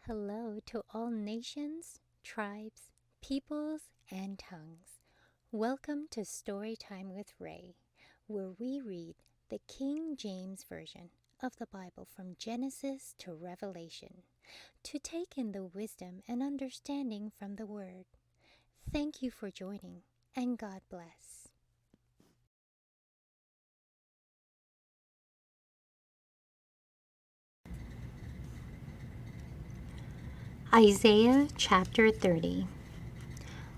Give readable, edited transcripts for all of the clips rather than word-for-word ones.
Hello to all nations, tribes, peoples, and tongues. Welcome to Storytime with Rae, where we read the King James Version of the Bible from Genesis to Revelation, to take in the wisdom and understanding from the Word. Thank you for joining, and God bless. Isaiah chapter 30.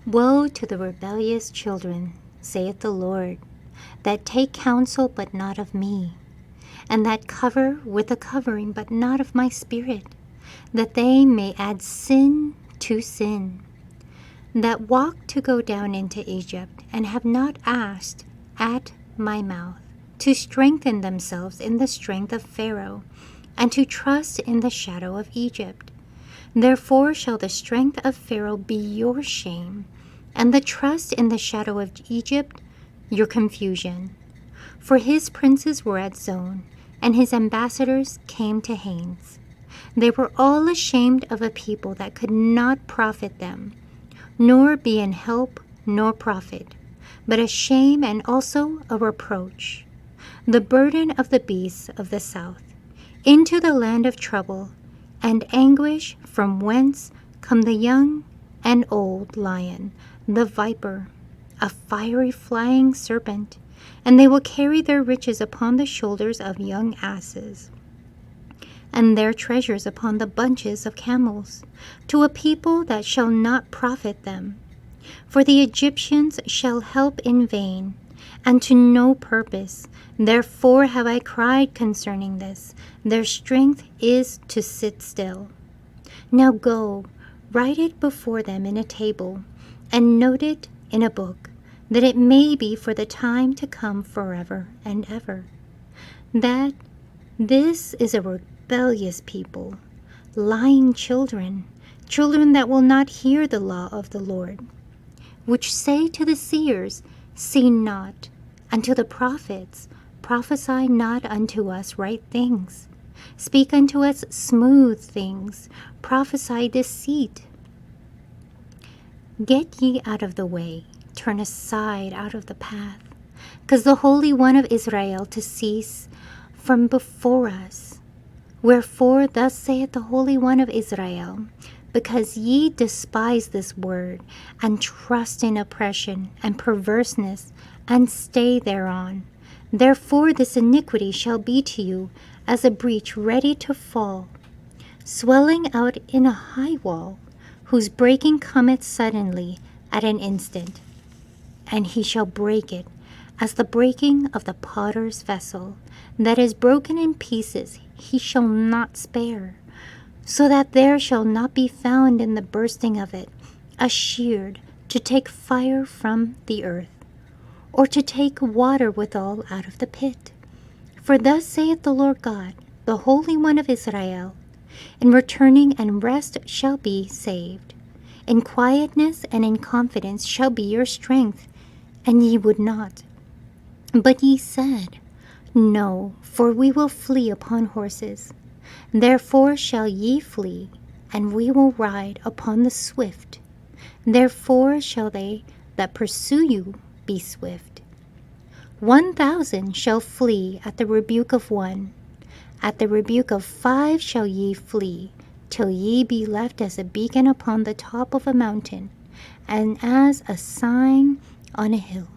Woe to the rebellious children, saith the Lord, that take counsel but not of me, and that cover with a covering but not of my spirit, that they may add sin to sin, that walk to go down into Egypt, and have not asked at my mouth, to strengthen themselves in the strength of Pharaoh, and to trust in the shadow of Egypt. Therefore shall the strength of Pharaoh be your shame, and the trust in the shadow of Egypt your confusion. For his princes were at Zon, and his ambassadors came to Hanes. They were all ashamed of a people that could not profit them, nor be in help nor profit, but a shame and also a reproach. The burden of the beasts of the south, into the land of trouble and anguish, from whence come the young and old lion, the viper, a fiery flying serpent, and they will carry their riches upon the shoulders of young asses, and their treasures upon the bunches of camels, to a people that shall not profit them. For the Egyptians shall help in vain, and to no purpose. Therefore have I cried concerning this. Their strength is to sit still. Now go, write it before them in a table, and note it in a book, that it may be for the time to come forever and ever. That this is a rebellious people, lying children, children that will not hear the law of the Lord, which say to the seers, See not, and to the prophets, Prophesy not unto us right things. Speak unto us smooth things, prophesy deceit. Get ye out of the way, turn aside out of the path, cause the Holy One of Israel to cease from before us. Wherefore thus saith the Holy One of Israel, because ye despise this word, and trust in oppression and perverseness, and stay thereon, therefore this iniquity shall be to you as a breach ready to fall, swelling out in a high wall, whose breaking cometh suddenly at an instant. And he shall break it as the breaking of the potter's vessel, that is broken in pieces he shall not spare, so that there shall not be found in the bursting of it a sheard to take fire from the earth, or to take water withal out of the pit. For thus saith the Lord God, the Holy One of Israel, in returning and rest shall be saved. In quietness and in confidence shall be your strength, and ye would not. But ye said, No, for we will flee upon horses. Therefore shall ye flee, and we will ride upon the swift. Therefore shall they that pursue you be swift. 1,000 shall flee at the rebuke of one. At the rebuke of 5 shall ye flee, till ye be left as a beacon upon the top of a mountain, and as a sign on a hill.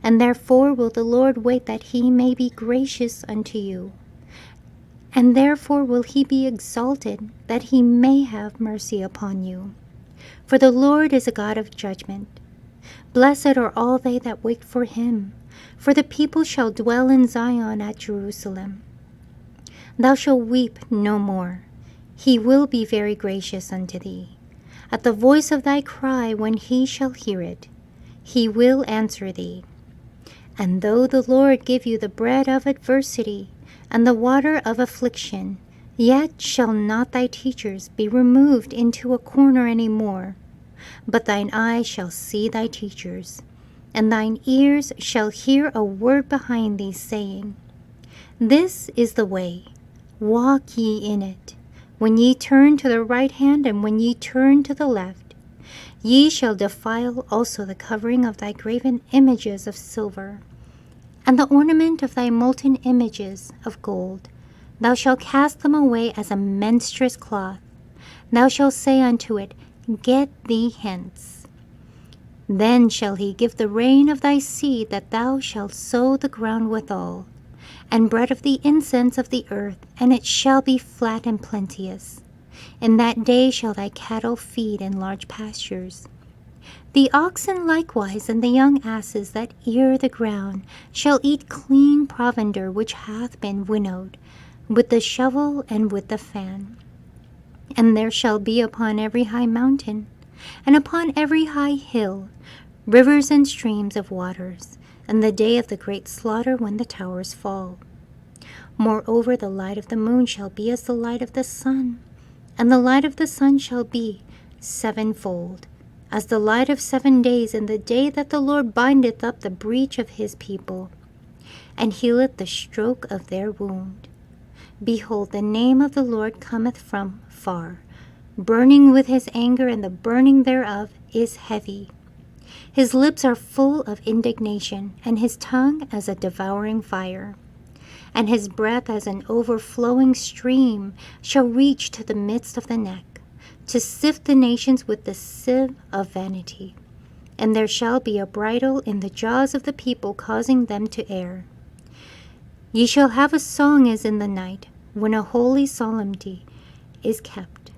And therefore will the Lord wait that he may be gracious unto you. And therefore will he be exalted, that he may have mercy upon you. For the Lord is a God of judgment. Blessed are all they that wait for him, for the people shall dwell in Zion at Jerusalem. Thou shalt weep no more. He will be very gracious unto thee. At the voice of thy cry, when he shall hear it, he will answer thee. And though the Lord give you the bread of adversity, and the water of affliction, yet shall not thy teachers be removed into a corner any more. But thine eyes shall see thy teachers, and thine ears shall hear a word behind thee, saying, This is the way, walk ye in it. When ye turn to the right hand, and when ye turn to the left, ye shall defile also the covering of thy graven images of silver, and the ornament of thy molten images of gold. Thou shalt cast them away as a menstruous cloth. Thou shalt say unto it, Get thee hence. Then shall he give the rain of thy seed, that thou shalt sow the ground withal, and bread of the incense of the earth, and it shall be flat and plenteous. In that day shall thy cattle feed in large pastures. The oxen likewise and the young asses that ear the ground shall eat clean provender which hath been winnowed, with the shovel and with the fan. And there shall be upon every high mountain, and upon every high hill, rivers and streams of waters, in the day of the great slaughter when the towers fall. Moreover, the light of the moon shall be as the light of the sun, and the light of the sun shall be sevenfold, as the light of 7 days in the day that the Lord bindeth up the breach of his people, and healeth the stroke of their wound. Behold, the name of the Lord cometh from far, burning with his anger, and the burning thereof is heavy. His lips are full of indignation, and his tongue as a devouring fire. And his breath as an overflowing stream shall reach to the midst of the neck, to sift the nations with the sieve of vanity. And there shall be a bridle in the jaws of the people, causing them to err. Ye shall have a song as in the night, when a holy solemnity is kept,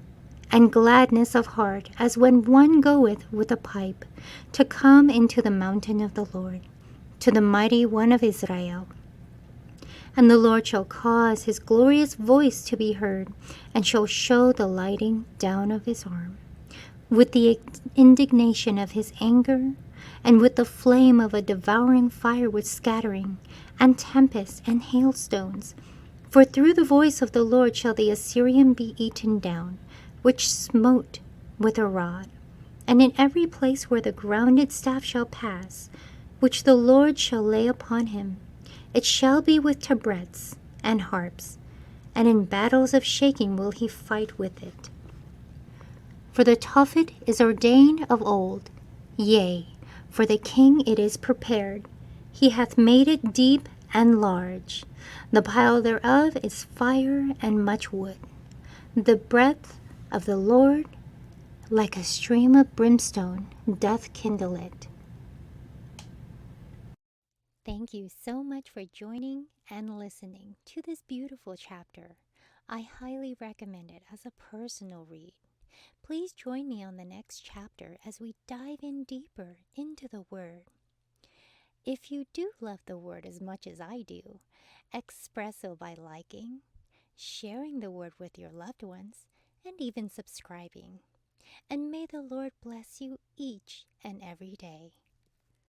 and gladness of heart, as when one goeth with a pipe to come into the mountain of the Lord, to the mighty one of Israel. And the Lord shall cause his glorious voice to be heard, and shall show the lighting down of his arm, with the indignation of his anger, and with the flame of a devouring fire, with scattering, and tempest, and hailstones. For through the voice of the Lord shall the Assyrian be eaten down, which smote with a rod. And in every place where the grounded staff shall pass, which the Lord shall lay upon him, it shall be with tabrets and harps, and in battles of shaking will he fight with it. For the Tophet is ordained of old, yea, for the king it is prepared. He hath made it deep and large. The pile thereof is fire and much wood. The breath of the Lord, like a stream of brimstone, doth kindle it. Thank you so much for joining and listening to this beautiful chapter. I highly recommend it as a personal read. Please join me on the next chapter as we dive in deeper into the Word. If you do love the Word as much as I do, express so by liking, sharing the Word with your loved ones, and even subscribing. And may the Lord bless you each and every day.